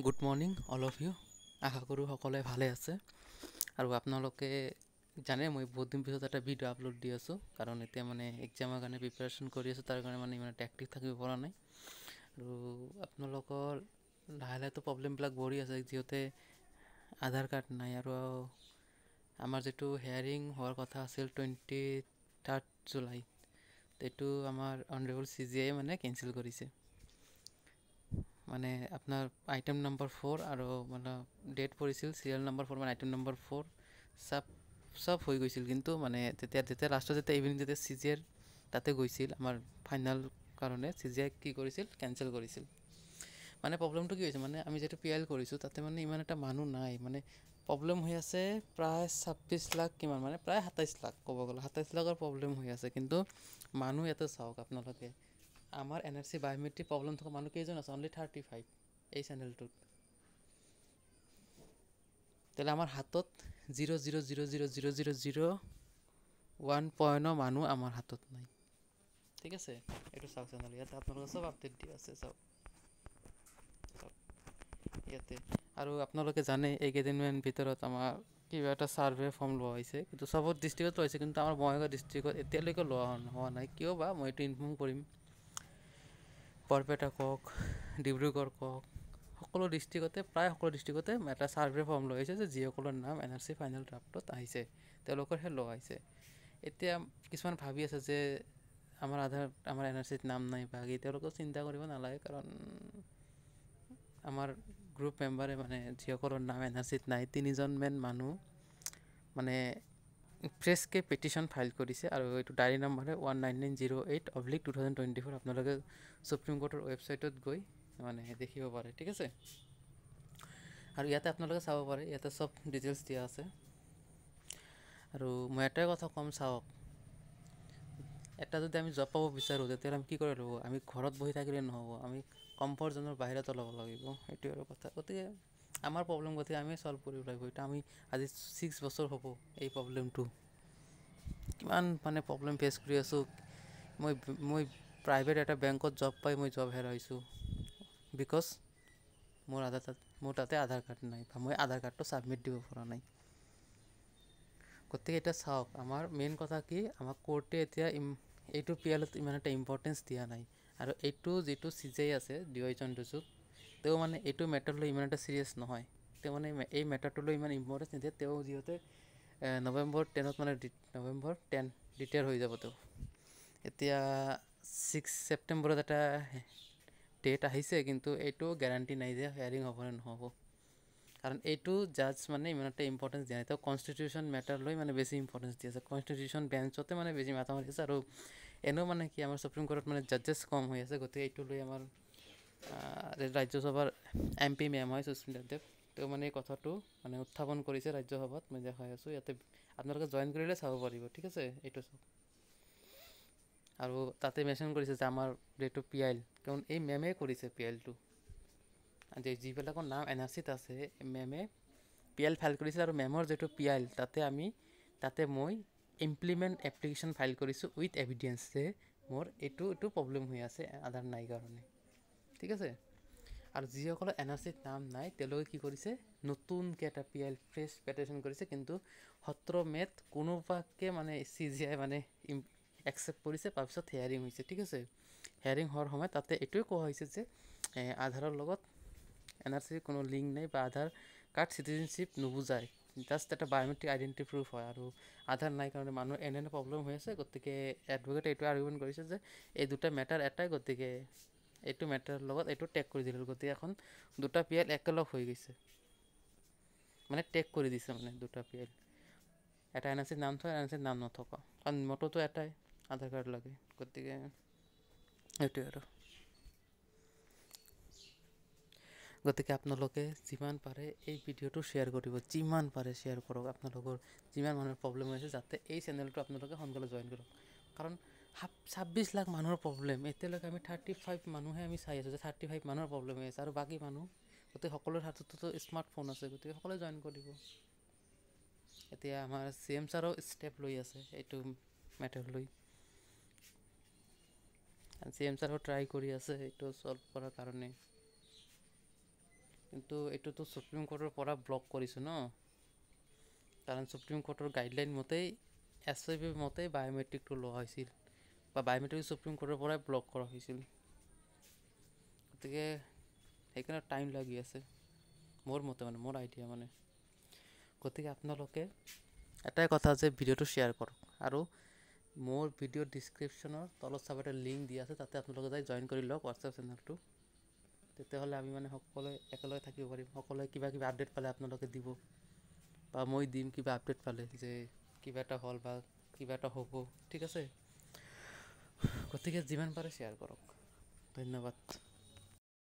Good morning all of you. আশা কৰোঁ সকলোৱে ভালে আছে আৰু আপোনালোকে জানে মই বহুত দিন পিছত এটা ভিডিঅ' আপলোড দি আছোঁ কাৰণ এতিয়া মানে এক্সামৰ কাৰণে প্ৰিপেৰেশ্যন কৰি আছোঁ, তাৰ কাৰণে মানে ইমান এক্টিভ থাকিব পৰা নাই। আৰু আপোনালোকৰ লাহে লাহেতো প্ৰব্লেমবিলাক বঢ়ি আছে, যিহেতু আধাৰ কাৰ্ড নাই আৰু আমাৰ যিটো হেয়াৰিং হোৱাৰ কথা আছিল 23 জুলাইত, এইটো আমাৰ অনাৰেবল CJI মানে কেঞ্চেল কৰিছে। মানে আপোনাৰ আইটেম নম্বৰ 4 আৰু মানে ডেট পৰিছিল চিৰিয়েল নম্বৰ 4 মানে আইটেম নম্বৰ 4 চব হৈ গৈছিল, কিন্তু মানে যেতিয়া লাষ্টত যেতিয়া ইভিনিং যেতিয়া CJI তাতে গৈছিল আমাৰ ফাইনেল কাৰণে, CJI কি কৰিছিল, কেঞ্চেল কৰিছিল। মানে প্ৰব্লেমটো কি হৈছে, মানে আমি যিটো PIL কৰিছোঁ তাতে মানে ইমান এটা মানুহ নাই, মানে প্ৰব্লেম হৈ আছে প্ৰায় 26 লাখ কিমান, মানে প্ৰায় 27 লাখ ক'ব গ'লে 27 লাখৰ প্ৰব্লেম হৈ আছে। কিন্তু মানুহ ইয়াতে চাওক আপোনালোকে, আমাৰ NRC বায়'মেট্ৰিক প্ৰব্লেম থকা মানুহ কেইজন আছে, অনলি 35 এই চেনেলটোত। তেতিয়াহ'লে আমাৰ হাতত 0.0000001 মানুহ আমাৰ হাতত নাই, ঠিক আছে। এইটো চাওক চেনেল, ইয়াতে আপোনালোকে চব আপডেট দি আছে, চাওক ইয়াতে। আৰু আপোনালোকে জানে এইকেইদিনমান ভিতৰত আমাৰ কিবা এটা ছাৰ্ভে ফৰ্ম লোৱা হৈছে, কিন্তু চবত ডিষ্ট্ৰিক্টত লৈছে, কিন্তু আমাৰ বঙাইগাঁও ডিষ্ট্ৰিক্টত এতিয়ালৈকে লোৱা হোৱা নাই, কিয় বা মই এইটো ইনফৰ্ম কৰিম। বৰপেটা কওক, ডিব্ৰুগড় কওক, সকলো ডিষ্ট্ৰিক্টতে প্ৰায় সকলো ডিষ্ট্ৰিক্টতে এটা ছাৰ্ভে ফৰ্ম লোৱা হৈছে যে যিসকলৰ নাম NRC ফাইনেল ড্ৰাফ্টত আহিছে তেওঁলোকৰহে লোৱা হৈছে। এতিয়া কিছুমান ভাবি আছে যে আমাৰ NRCত নাম নাই বা তেওঁলোকেও চিন্তা কৰিব নালাগে, কাৰণ আমাৰ গ্ৰুপ মেম্বাৰে মানে যিসকলৰ নাম NRCত নাই 3জনমান মানুহ মানে ফ্ৰেছকৈ পিটিশ্যন ফাইল কৰিছে, আৰু এইটো ডায়েৰী নম্বৰ হয় 19908/2024। আপোনালোকে সুপ্ৰিম কোৰ্টৰ ৱেবছাইটত গৈ মানে দেখিব পাৰে, ঠিক আছে। আৰু ইয়াতে আপোনালোকে চাব পাৰে, ইয়াতে চব ডিটেইলছ দিয়া আছে। আৰু মই এটাই কথা ক'ম, চাওক, এটা যদি আমি জব পাব বিচাৰোঁ তেতিয়াহ'লে আমি কি কৰিব লাগিব, আমি ঘৰত বহি থাকিলে নহ'ব, আমি কমফৰ্ট জ'নৰ বাহিৰত ওলাব লাগিব, সেইটোৱে আৰু কথা। গতিকে আমাৰ প্ৰব্লেম, গতিকে আমি ছল্ভ কৰিব লাগিব। এতিয়া আমি আজি 6 বছৰ হ'ব এই প্ৰব্লেমটো, কিমান মানে প্ৰব্লেম ফেচ কৰি আছোঁ। মই প্ৰাইভেট এটা বেংকত জব পাই মই জব হেৰাইছোঁ, বিকজ মোৰ তাতে আধাৰ কাৰ্ড নাই বা মই আধাৰ কাৰ্ডটো ছাবমিট দিব পৰা নাই। গতিকে এতিয়া চাওক, আমাৰ মেইন কথা কি, আমাক কোৰ্টে এতিয়া এইটো PILত ইমান এটা ইম্পৰ্টেঞ্চ দিয়া নাই, আৰু এইটো যিটো CJI আছে DY চন্দ্ৰচূড়, তেওঁ মানে এইটো মেটাৰ লৈ ইমান এটা ছিৰিয়াছ নহয়। তেওঁ মানে এই মেটাৰটো লৈ ইমান ইম্পৰ্টেঞ্চ নিদিয়ে। তেওঁ যিহেতু নৱেম্বৰ 10ত মানে নৱেম্বৰ 10 ৰিটায়াৰ হৈ যাব তেওঁ। এতিয়া 6 ছেপ্টেম্বৰত এটা ডেট আহিছে, কিন্তু এইটো গেৰাণ্টি নাই যে হেয়াৰিং হ'ব নে নহ'ব, কাৰণ এইটো জাজ মানে ইমান এটা ইম্পৰ্টেঞ্চ দিয়া নাই। তেওঁ কনষ্টিটিউশ্যন মেটাৰ লৈ মানে বেছি ইম্পৰ্টেঞ্চ দি আছে, কনষ্টিটিউশ্যন বেঞ্চতে মানে বেছি মাথা মাৰি আছে। আৰু এনেও মানে কি, আমাৰ সুপ্ৰিম কোৰ্টত মানে জাজেছ কম হৈ আছে, গতিকে এইটো লৈ আমাৰ ৰাজ্যসভাৰ MP মেম হয় সুস্মিতা দেৱ, তেওঁ মানে এই কথাটো মানে উত্থাপন কৰিছে ৰাজ্যসভাত। মই দেখাই আছোঁ ইয়াতে, আপোনালোকে জইন কৰিলে চাব পাৰিব, ঠিক আছে। এইটো চাওক, আৰু তাতে মেনশ্যন কৰিছে যে আমাৰ যিটো PIL, কাৰণ এই মেমে কৰিছে PILটো, যিবিলাকৰ নাম NRCত আছে মেমে PIL ফাইল কৰিছিল। আৰু মেমৰ যিটো PIL তাতে মই ইমপ্লিমেণ্ট এপ্লিকেশ্যন ফাইল কৰিছোঁ উইথ এভিডেঞ্চ যে মোৰ এইটো প্ৰব্লেম হৈ আছে আধাৰ নাই কাৰণে, ঠিক আছে। আৰু যিসকলৰ NRCত নাম নাই তেওঁলোকে কি কৰিছে, নতুনকৈ এটা PIL ফ্ৰেছ পেটিশ্যন কৰিছে, কিন্তু 17 মে'ত কোনোবাকে মানে CJI মানে একচেপ্ট কৰিছে, তাৰপিছত হেয়াৰিং হৈছে, ঠিক আছে। হেয়াৰিং হোৱাৰ সময়ত তাতে এইটোৱে কোৱা হৈছে যে আধাৰৰ লগত NRCৰ কোনো লিংক নাই, বা আধাৰ কাৰ্ড চিটিজেনশ্বিপ নুবুজায়, জাষ্ট এটা বায়'মেট্ৰিক আইডেণ্টি প্ৰুফ হয়, আৰু আধাৰ নাই কাৰণে মানুহৰ এনে প্ৰব্লেম হৈ আছে। গতিকে এডভকেটে এইটো আৰ্গুমেণ্ট কৰিছে যে এই দুটা মেটাৰ এটাই, গতিকে এইটো মেটাৰৰ লগত এইটো টেগ কৰি দিলোঁ, গতিকে এখন দুটা PIL একেলগ হৈ গৈছে, মানে টেগ কৰি দিছে মানে দুটা PIL, এটা NRCত নাম থকা, NRCত নাম নথকা, কাৰণ মটোতো এটাই আধাৰ কাৰ্ড লাগে। গতিকে সেইটোৱে আৰু। গতিকে আপোনালোকে যিমান পাৰে এই ভিডিঅ'টো শ্বেয়াৰ কৰিব, যিমান পাৰে শ্বেয়াৰ কৰক, আপোনালোকৰ যিমান মানুহৰ প্ৰব্লেম হৈছে, যাতে এই চেনেলটো আপোনালোকে সোনকালে জইন কৰক। কাৰণ 26 লাখ মানুহৰ প্ৰব্লেম, এতিয়ালৈকে আমি 35 মানুহে আমি চাই আছোঁ যে 35 মানুহৰ প্ৰব্লেম হৈ আছে, আৰু বাকী মানুহ গতিকে সকলোৰে হাততো স্মাৰ্টফোন আছে, গতিকে সকলোৱে জইন কৰিব। এতিয়া আমাৰ CM ছাৰেও ষ্টেপ লৈ আছে এইটো মেটাৰ লৈ, CM ছাৰেও ট্ৰাই কৰি আছে এইটো ছল্ভ কৰাৰ কাৰণে। কিন্তু এইটোতো সুপ্ৰিম কোৰ্টৰ পৰা ব্লক কৰিছোঁ ন, কাৰণ সুপ্ৰিম কোৰ্টৰ গাইডলাইন মতেই SIB মতেই বায়'মেট্ৰিকটো লোৱা হৈছিল, বা বায়'মেট্ৰিক সুপ্ৰিম কোৰ্টৰ পৰাই ব্লক কৰা হৈছিল। গতিকে সেইকাৰণে টাইম লাগি আছে মোৰ মতে, মানে মোৰ আইডিয়া মানে। গতিকে আপোনালোকে এটাই কথা যে ভিডিঅ'টো শ্বেয়াৰ কৰক, আৰু মোৰ ভিডিঅ' ডিছক্ৰিপশ্যনৰ তলত চাব এটা লিংক দিয়া আছে, তাতে আপোনালোকে যাই জইন কৰি লওক হোৱাটছএপ চেনেলটো। তেতিয়াহ'লে আমি মানে সকলোৱে একেলগে থাকিব পাৰিম, সকলোৱে কিবা কিবি আপডেট পালে আপোনালোকে দিব, বা মই দিম কিবা আপডেট পালে যে কিবা এটা হ'ল বা কিবা এটা হ'ব, ঠিক আছে। গতিকে যিমান পাৰে শ্বেয়াৰ কৰক। ধন্যবাদ।